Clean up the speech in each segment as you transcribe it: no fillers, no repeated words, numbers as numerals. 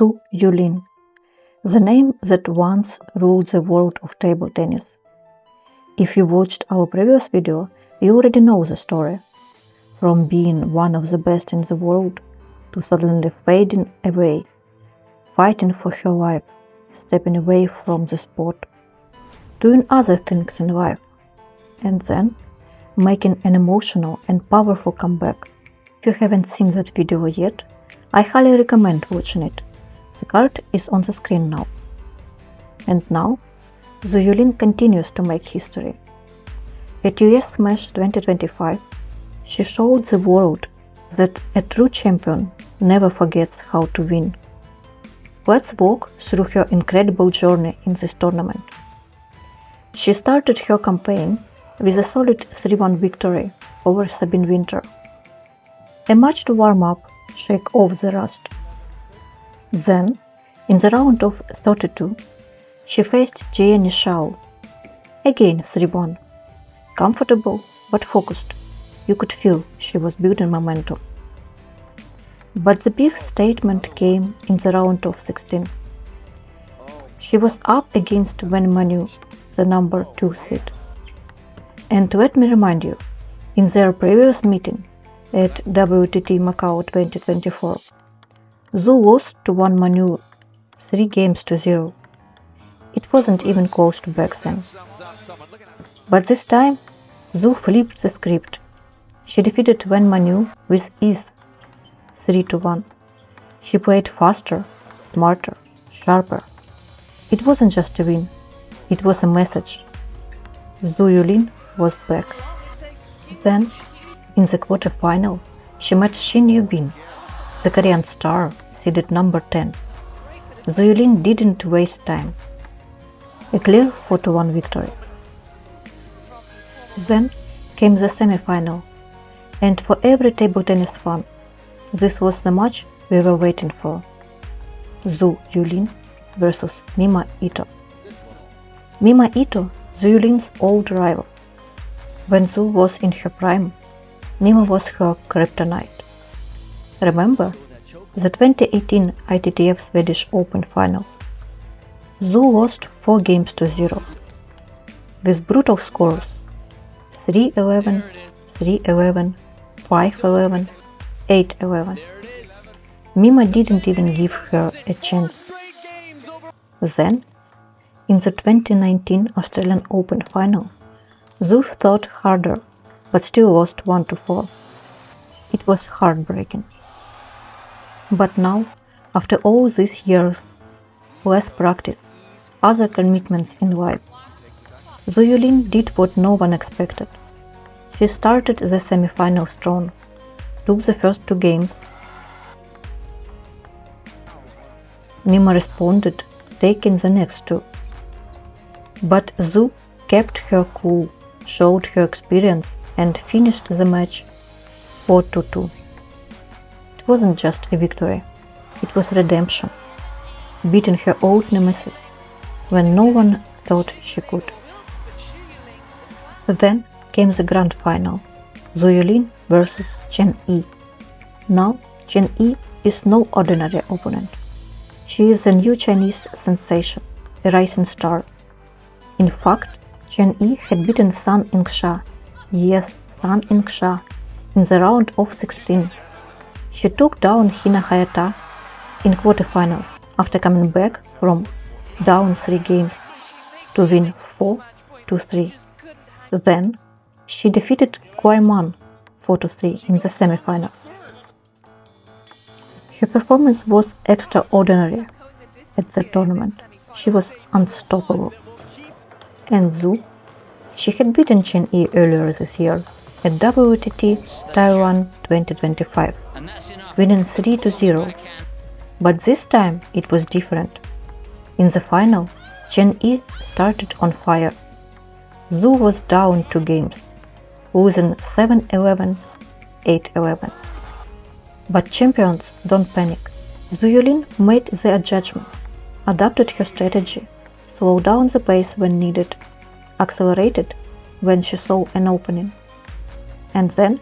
Zhu Yuling, the name that once ruled the world of table tennis. If you watched our previous video, you already know the story. From being one of the best in the world to suddenly fading away, fighting for her life, stepping away from the sport, doing other things in life, and then making an emotional and powerful comeback. If you haven't seen that video yet, I highly recommend watching it. The card is on the screen now. And now, Zhu Yuling continues to make history. At USSMASH 2025, she showed the world that a true champion never forgets how to win. Let's walk through her incredible journey in this tournament. She started her campaign with a solid 3-1 victory over Sabine Winter. A match to warm up, shake off the rust. Then, in the round of 32, she faced Jie Nishao. Again 3-1. Comfortable but focused. You could feel she was building momentum. But the big statement came in the round of 16. She was up against Wang Manyu, the number 2 seed. And let me remind you, in their previous meeting at WTT Macau 2024, Zhu lost to Wang Manyu 3-0. It wasn't even close to back then. But this time, Zhu flipped the script. She defeated Wang Manyu with ease, 3-1. She played faster, smarter, sharper. It wasn't just a win, it was a message. Zhu Yuling was back. Then, in the quarterfinal, she met Shin Yubin, the Korean star, seeded number 10. Zhu Yuling didn't waste time. A clear 4-1 victory. Then came the semi-final, and for every table tennis fan, this was the match we were waiting for. Zhu Yuling versus Mima Ito. Mima Ito, Zhu Yuling's old rival. When Zhu was in her prime, Mima was her kryptonite. Remember the 2018 ITTF Swedish Open final? Zhu lost 4-0 with brutal scores 3-11, 3-11, 5-11, 8-11. Mima didn't even give her a chance. Then, in the 2019 Australian Open final, Zhu fought harder but still lost 1-4. It was heartbreaking. But now, after all these years, less practice, other commitments in life, Zhu Yuling did what no one expected. She started the semi-final strong, took the first 2 games. Mima responded, taking the next 2. But Zhu kept her cool, showed her experience, and finished the match 4-2. It wasn't just a victory, it was redemption, beating her old nemesis when no one thought she could. Then came the grand final, Zhu Yuling versus Chen Yi. Now Chen Yi is no ordinary opponent. She is a new Chinese sensation, a rising star. In fact, Chen Yi had beaten Sun Yingsha, yes, Sun Yingsha, in the round of 16. She took down Hina Hayata in quarterfinals after coming back from down 3 games to win 4-3. Then, she defeated Kuai Man 4-3 in the semifinals. Her performance was extraordinary at the tournament. She was unstoppable. And Zhu, she had beaten Chen Yi earlier this year at WTT Taiwan 2025, winning 3-0. But this time it was different. In the final, Chen Yi started on fire. Zhu was down 2 games, losing 7-11, 8-11. But champions don't panic. Zhu Yuling made the adjustment, adapted her strategy, slowed down the pace when needed, accelerated when she saw an opening, and then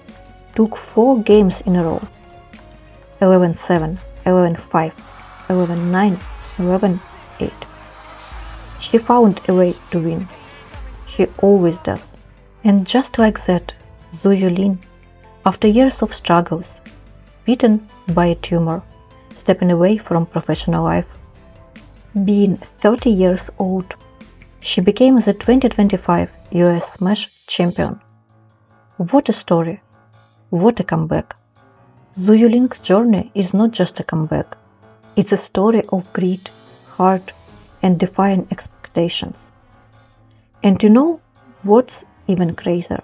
took 4 games in a row, 11-7, 11-5, 11-9, 11-8. She found a way to win. She always does. And just like that, Zhu Yuling, after years of struggles, beaten by a tumor, stepping away from professional life. Being 30 years old, she became the 2025 USSMASH champion. What a story! What a comeback! Zhu Yuling's journey is not just a comeback. It's a story of grit, heart, and defying expectations. And you know what's even crazier?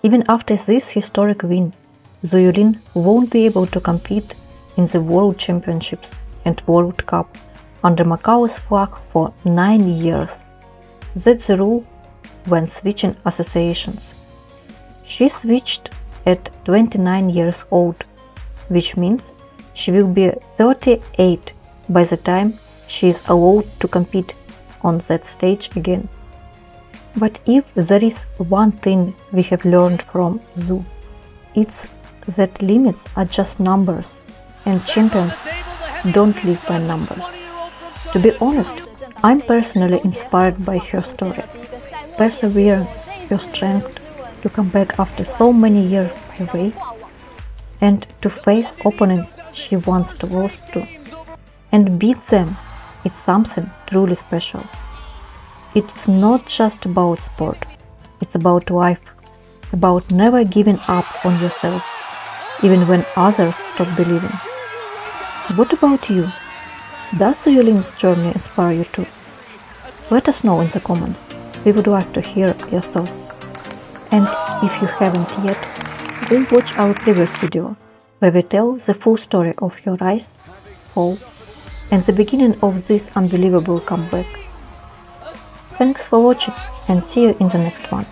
Even after this historic win, Zhu Yuling won't be able to compete in the World Championships and World Cup under Macau's flag for 9 years. That's the rule when switching associations. She switched at 29 years old, which means she will be 38 by the time she is allowed to compete on that stage again. But if there is one thing we have learned from Zhu, it's that limits are just numbers and champions don't live by numbers. To be honest, I'm personally inspired by her story, perseverance, her strength to come back after so many years away, and to face opponents she once lost to, and beat them. It's something truly special. It's not just about sport, it's about life, about never giving up on yourself, even when others stop believing. What about you? Does Zhu Yuling's journey inspire you too? Let us know in the comments. We would like to hear your thoughts. And if you haven't yet, go watch our previous video, where we tell the full story of her rise, fall, and the beginning of this unbelievable comeback. Thanks for watching, and see you in the next one.